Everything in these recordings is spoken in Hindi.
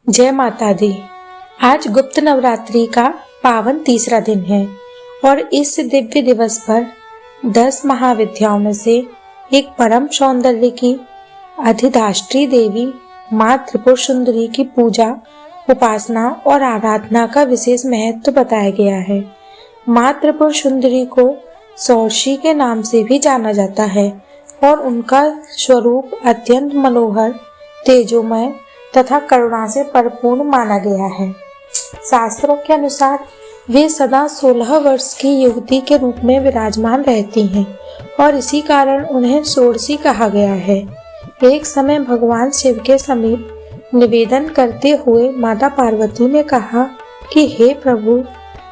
जय माता दी। आज गुप्त नवरात्रि का पावन तीसरा दिन है और इस दिव्य दिवस पर 10 महाविद्याओं में से एक परम सौंदर्य की अधिष्ठात्री देवी माँ त्रिपुर सुंदरी की पूजा, उपासना और आराधना का विशेष महत्व बताया गया है। माँ त्रिपुर सुंदरी को षोडशी के नाम से भी जाना जाता है और उनका स्वरूप अत्यंत मनोहर, तेजोमय तथा करुणा से परिपूर्ण माना गया है। शास्त्रों के अनुसार वे सदा 16 वर्ष की युवती के रूप में विराजमान रहती हैं और इसी कारण उन्हें षोडशी कहा गया है। एक समय भगवान शिव के समीप निवेदन करते हुए माता पार्वती ने कहा कि हे प्रभु,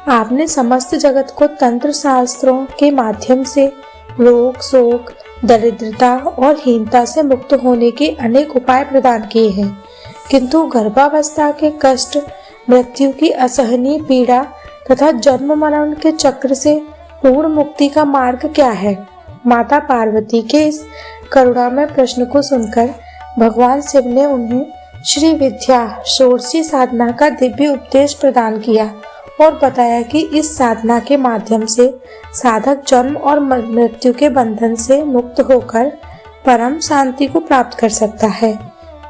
आपने समस्त जगत को तंत्र शास्त्रों के माध्यम से रोग, शोक, दरिद्रता और हीनता से मुक्त होने के अनेक उपाय प्रदान किए हैं, किंतु गर्भावस्था के कष्ट, मृत्यु की असहनीय पीड़ा तथा जन्म मरण के चक्र से पूर्ण मुक्ति का मार्ग क्या है? माता पार्वती के इस करुणामय प्रश्न को सुनकर भगवान शिव ने उन्हें श्री विद्या षोडशी साधना का दिव्य उपदेश प्रदान किया और बताया कि इस साधना के माध्यम से साधक जन्म और मृत्यु के बंधन से मुक्त होकर परम शांति को प्राप्त कर सकता है।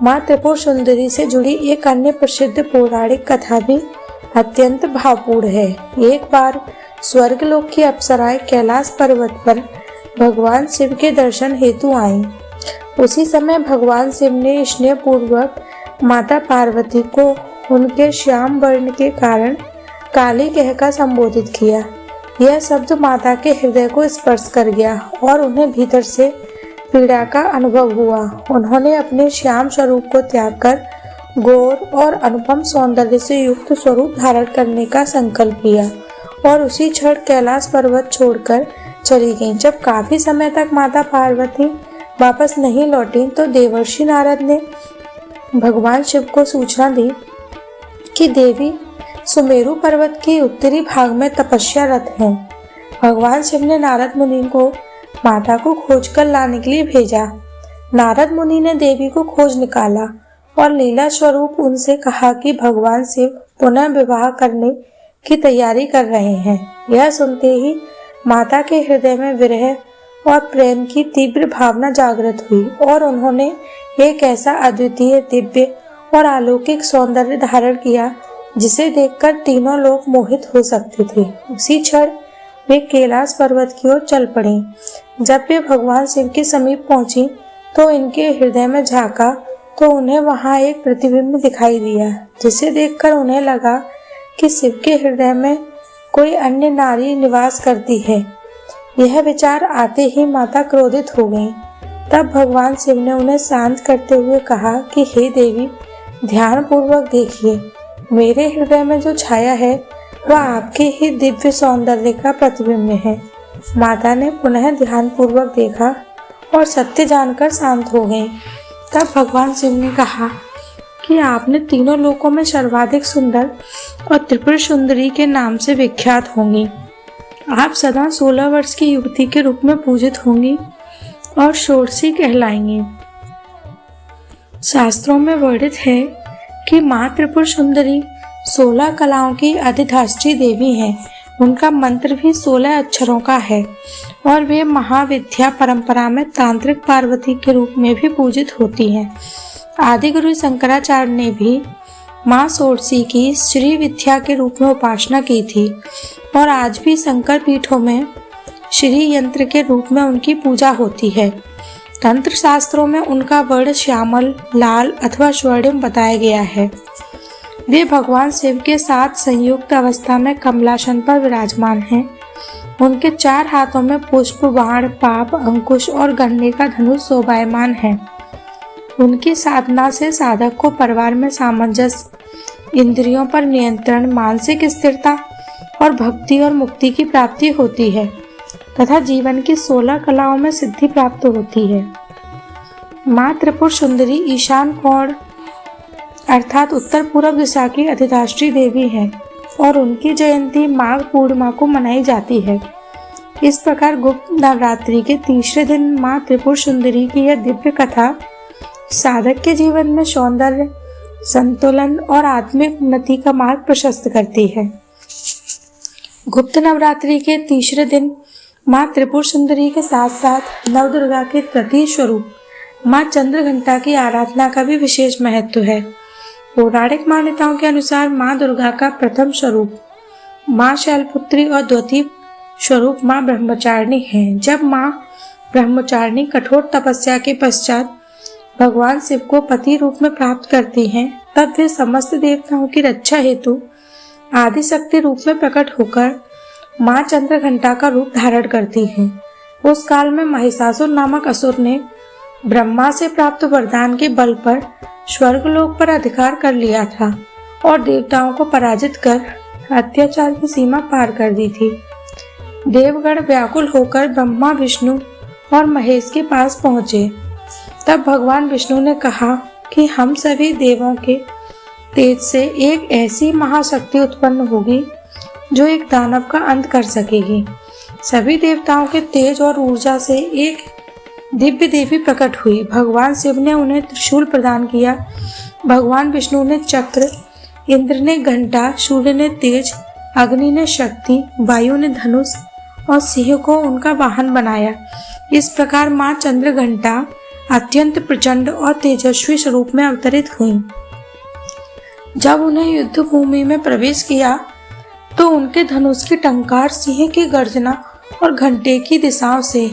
माँ त्रिपुर सुंदरी से जुड़ी एक अन्य प्रसिद्ध पौराणिक कथा भी अत्यंत भावपूर्ण है। एक बार स्वर्गलोक की अप्सराएं कैलाश पर्वत पर भगवान शिव के दर्शन हेतु आईं। उसी समय भगवान शिव ने स्नेह पूर्वक माता पार्वती को उनके श्याम वर्ण के कारण काली कहकर संबोधित किया। यह शब्द माता के हृदय को स्पर्श कर गया और उन्हें भीतर से पीड़ा का अनुभव हुआ। उन्होंने अपने श्याम स्वरूप को त्याग कर गौर और अनुपम सौंदर्य से युक्त स्वरूप धारण करने का संकल्प लिया और उसी क्षण कैलाश पर्वत छोड़कर चली गईं। जब काफी समय तक माता पार्वती वापस नहीं लौटी तो देवर्षि नारद ने भगवान शिव को सूचना दी कि देवी सुमेरु पर्वत के उत्तरी भाग में तपस्यारत हैं। भगवान शिव ने नारद मुनि को माता को खोज कर लाने के लिए भेजा। नारद मुनि ने देवी को खोज निकाला और लीला स्वरूप उनसे कहा कि भगवान शिव पुनः विवाह करने की तैयारी कर रहे हैं। यह सुनते ही माता के हृदय में विरह और प्रेम की तीव्र भावना जागृत हुई और उन्होंने एक ऐसा अद्वितीय, दिव्य और अलौकिक सौंदर्य धारण किया जिसे देखकर तीनों लोग मोहित हो सकते थे। उसी क्षण वे कैलाश पर्वत की ओर चल पड़ी। जब वे भगवान शिव के समीप पहुंची तो इनके हृदय में झांका तो उन्हें वहां एक प्रतिबिंब दिखाई दिया, जिसे देखकर उन्हें लगा कि शिव के हृदय में कोई अन्य नारी निवास करती है। यह विचार आते ही माता क्रोधित हो गईं। तब भगवान शिव ने उन्हें शांत करते हुए कहा कि हे देवी, ध्यान पूर्वक देखिए, मेरे हृदय में जो छाया है वह आपके ही दिव्य सौंदर्य का प्रतिबिंब है। माता ने पुनः ध्यान पूर्वक देखा और सत्य जानकर शांत हो गई। तब भगवान शिव ने कहा कि आपने तीनों लोकों में सर्वाधिक सुंदर और त्रिपुर सुंदरी के नाम से विख्यात होंगी। आप सदा 16 वर्ष की युवती के रूप में पूजित होंगी और षोडशी कहलाएंगी। शास्त्रों में वर्णित है कि माँ त्रिपुर सुंदरी 16 कलाओं की अधिष्ठात्री देवी हैं। उनका मंत्र भी 16 अक्षरों का है और वे महाविद्या परंपरा में तांत्रिक पार्वती के रूप में भी पूजित होती हैं। आदि गुरु शंकराचार्य ने भी माँ षोडशी की श्री विद्या के रूप में उपासना की थी और आज भी शंकर पीठों में श्री यंत्र के रूप में उनकी पूजा होती है। तंत्र शास्त्रों में उनका वर्ण श्यामल, लाल अथवा स्वर्णिम बताया गया है। वे भगवान शिव के साथ संयुक्त अवस्था में कमलासन पर विराजमान हैं। उनके 4 हाथों में पुष्प, बाण, पाप, अंकुश और गन्ने का धनुष शोभायमान है। उनकी साधना से साधक को परिवार में सामंजस्य, इंद्रियों पर नियंत्रण, मानसिक स्थिरता और भक्ति और मुक्ति की प्राप्ति होती है तथा जीवन की 16 कलाओं में सिद्धि प्राप्त होती है। माँ त्रिपुर सुंदरी ईशान कोण अर्थात उत्तर पूर्व दिशा की अधिष्ठात्री देवी है और उनकी जयंती माघ पूर्णिमा को मनाई जाती है। इस प्रकार गुप्त नवरात्रि के तीसरे दिन माँ त्रिपुर सुंदरी की यह दिव्य कथा साधक के जीवन में सौंदर्य, संतुलन और आत्मिक उन्नति का मार्ग प्रशस्त करती है। गुप्त नवरात्रि के तीसरे दिन माँ त्रिपुर सुंदरी के साथ साथ नवदुर्गा के तृतीय स्वरूप माँ चंद्रघंटा की आराधना का भी विशेष महत्व है। पौराणिक मान्यताओं के अनुसार माँ दुर्गा का प्रथम स्वरूप माँ शैलपुत्री और द्वितीय स्वरूप माँ ब्रह्मचारिणी है। जब माँ ब्रह्मचारिणी कठोर तपस्या के पश्चात भगवान शिव को पति रूप में प्राप्त करती हैं, तब वे समस्त देवताओं की रक्षा हेतु आदि शक्ति रूप में प्रकट होकर माँ चंद्रघंटा का रूप धारण करती हैं। उस काल में महिषासुर नामक असुर ने ब्रह्मा से प्राप्त वरदान के बल पर स्वर्गलोक पर अधिकार कर लिया था और देवताओं को पराजित कर अत्याचार की सीमा पार कर दी थी। देवगण व्याकुल होकर ब्रह्मा, विष्णु और महेश के पास पहुंचे। तब भगवान विष्णु ने कहा कि हम सभी देवों के तेज से एक ऐसी महाशक्ति उत्पन्न होगी जो एक दानव का अंत कर सकेगी। सभी देवताओं के तेज और ऊर्जा से एक दिव्य देवी प्रकट हुई। भगवान शिव ने उन्हें त्रिशूल प्रदान किया, भगवान विष्णु ने चक्र, इंद्र ने घंटा, सूर्य ने तेज, अग्नि ने शक्ति, वायु ने धनुष और सिंह को उनका वाहन बनाया। इस प्रकार माँ चंद्रघंटा अत्यंत प्रचंड और तेजस्वी स्वरूप में अवतरित हुई। जब उन्हें युद्ध भूमि में प्रवेश किया तो उनके धनुष की टंकार, सिंह की गर्जना और घंटे की दिशाओं से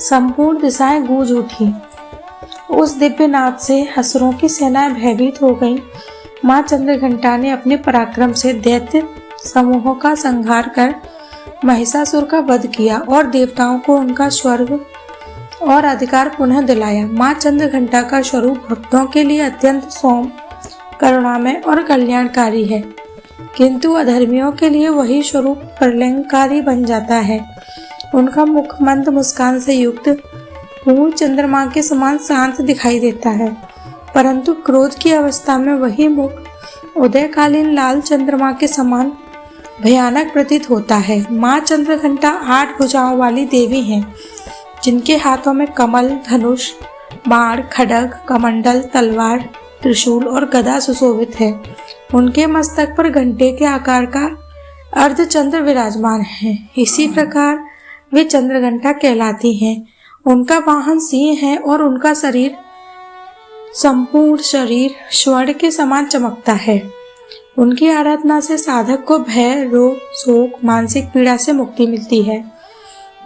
संपूर्ण दिशाएं गूंज उठी। उस दिव्य नाद से असुरों की सेनाएं भयभीत हो गईं। माँ चंद्रघंटा ने अपने पराक्रम से दैत्य समूहों का संहार कर महिषासुर का वध किया और देवताओं को उनका स्वर्ग और अधिकार पुनः दिलाया। माँ चंद्रघंटा का स्वरूप भक्तों के लिए अत्यंत सौम्य, करुणामय और कल्याणकारी है, किंतु अधर्मियों के लिए वही स्वरूप प्रलयंकारी बन जाता है। उनका मुख मंद मुस्कान से युक्त पूर्ण चंद्रमा के समान शांत दिखाई देता है, परंतु क्रोध की अवस्था में वही मुख उदयकालीन लाल चंद्रमा के समान भयानक प्रतीत होता है। माँ चंद्रघंटा 8 भुजाओं वाली देवी हैं, जिनके हाथों में कमल, धनुष, बाण, खड्ग, कमंडल, तलवार, त्रिशूल और गदा सुशोभित है। उनके मस्तक पर घंटे के आकार का अर्धचंद्र विराजमान है। इसी प्रकार वे चंद्रघंटा कहलाती हैं। उनका वाहन सिंह है और उनका संपूर्ण शरीर स्वर्ण के समान चमकता है। उनकी आराधना से साधक को भय, रोग, शोक, मानसिक पीड़ा से मुक्ति मिलती है।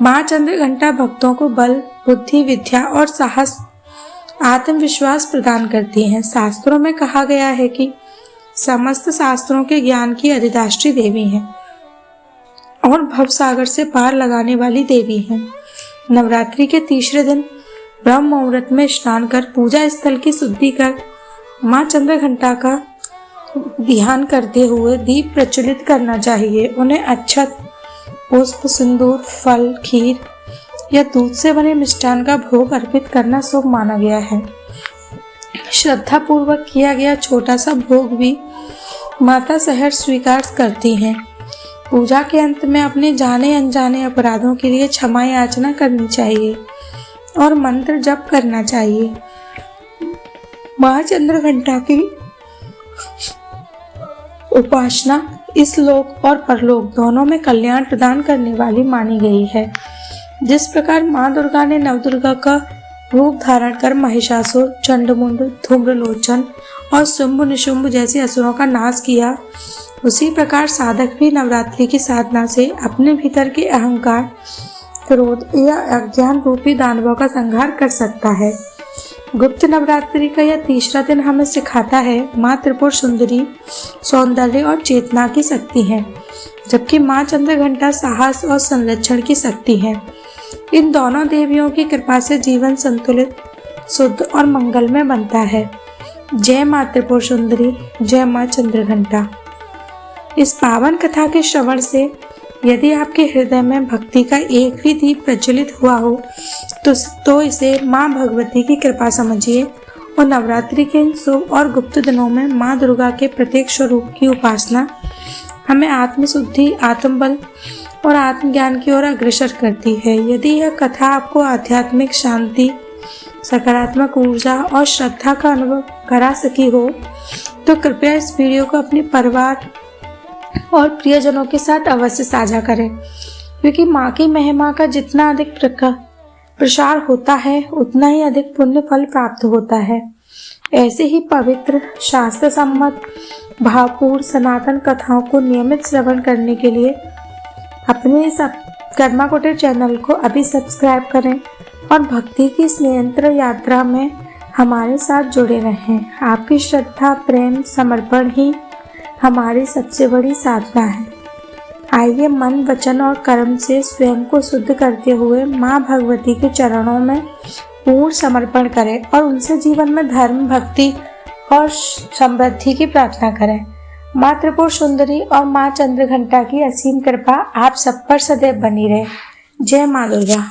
माँ चंद्रघंटा भक्तों को बल, बुद्धि, विद्या और साहस, आत्मविश्वास प्रदान करती हैं। शास्त्रों में कहा गया है कि समस्त शास्त्रों के ज्ञान की अधिदात्री देवी हैं और भवसागर से पार लगाने वाली देवी हैं। नवरात्रि के तीसरे दिन ब्रह्म मुहूर्त में स्नान कर पूजा स्थल की शुद्धि कर माँ चंद्रघंटा का ध्यान करते हुए दीप प्रज्वलित करना चाहिए। उन्हें अक्षत, पुष्प, सिंदूर, फल, खीर या दूध से बने मिष्ठान का भोग अर्पित करना शुभ माना गया है। श्रद्धा पूर्वक किया गया छोटा सा भोग भी माता सहर्ष स्वीकार करती हैं। पूजा के अंत में अपने जाने अनजाने अपराधों के लिए क्षमा याचना करनी चाहिए और मंत्र जप करना चाहिए। माँ चंद्रघंटा की उपासना इस लोक और परलोक दोनों में कल्याण प्रदान करने वाली मानी गई है। जिस प्रकार माँ दुर्गा ने नवदुर्गा का रूप धारण कर महिषासुर, चंडमुंड, धूम्रलोचन और शुंभ निशुंभ जैसे असुरों का नाश किया, उसी प्रकार साधक भी नवरात्रि की साधना से अपने भीतर के अहंकार, क्रोध या अज्ञान रूपी दानवों का संहार कर सकता है। गुप्त नवरात्रि का यह तीसरा दिन हमें सिखाता है माँ त्रिपुर सुंदरी सौंदर्य और चेतना की शक्ति है, जबकि माँ चंद्रघंटा साहस और संरक्षण की शक्ति है। इन दोनों देवियों की कृपा से जीवन संतुलित, शुद्ध और मंगलमय बनता है। जय माँ त्रिपुर सुंदरी, जय माँ चंद्रघंटा। इस पावन कथा के श्रवण से यदि आपके हृदय में भक्ति का एक भी दीप प्रज्वलित हुआ हो तो इसे माँ भगवती की कृपा समझिए और नवरात्रि के इन शुभ और गुप्त दिनों में माँ दुर्गा के प्रत्येक स्वरूप की उपासना हमें आत्मशुद्धि, आत्मबल और आत्मज्ञान की ओर अग्रसर करती है। यदि यह कथा आपको आध्यात्मिक शांति, सकारात्मक ऊर्जा और श्रद्धा का अनुभव करा सकी हो तो कृपया इस वीडियो को अपने परिवार और प्रियजनों के साथ अवश्य साझा करें, क्योंकि माँ की महिमा का जितना अधिक प्रसार होता है उतना ही अधिक पुण्य फल प्राप्त होता है। ऐसे ही पवित्र शास्त्र सम्मत भावपूर्ण सनातन कथाओं को नियमित श्रवण करने के लिए अपने इस कर्मा कुटीर चैनल को अभी सब्सक्राइब करें और भक्ति की इस निरंतर यात्रा में हमारे साथ जुड़े रहें। आपकी श्रद्धा, प्रेम, समर्पण ही हमारी सबसे बड़ी साधना है। आइए मन, वचन और कर्म से स्वयं को शुद्ध करते हुए माँ भगवती के चरणों में पूर्ण समर्पण करें और उनसे जीवन में धर्म, भक्ति और समृद्धि की प्रार्थना करें। माँ त्रिपुर सुंदरी और माँ चंद्रघंटा की असीम कृपा आप सब पर सदैव बनी रहे। जय माँ दुर्गा।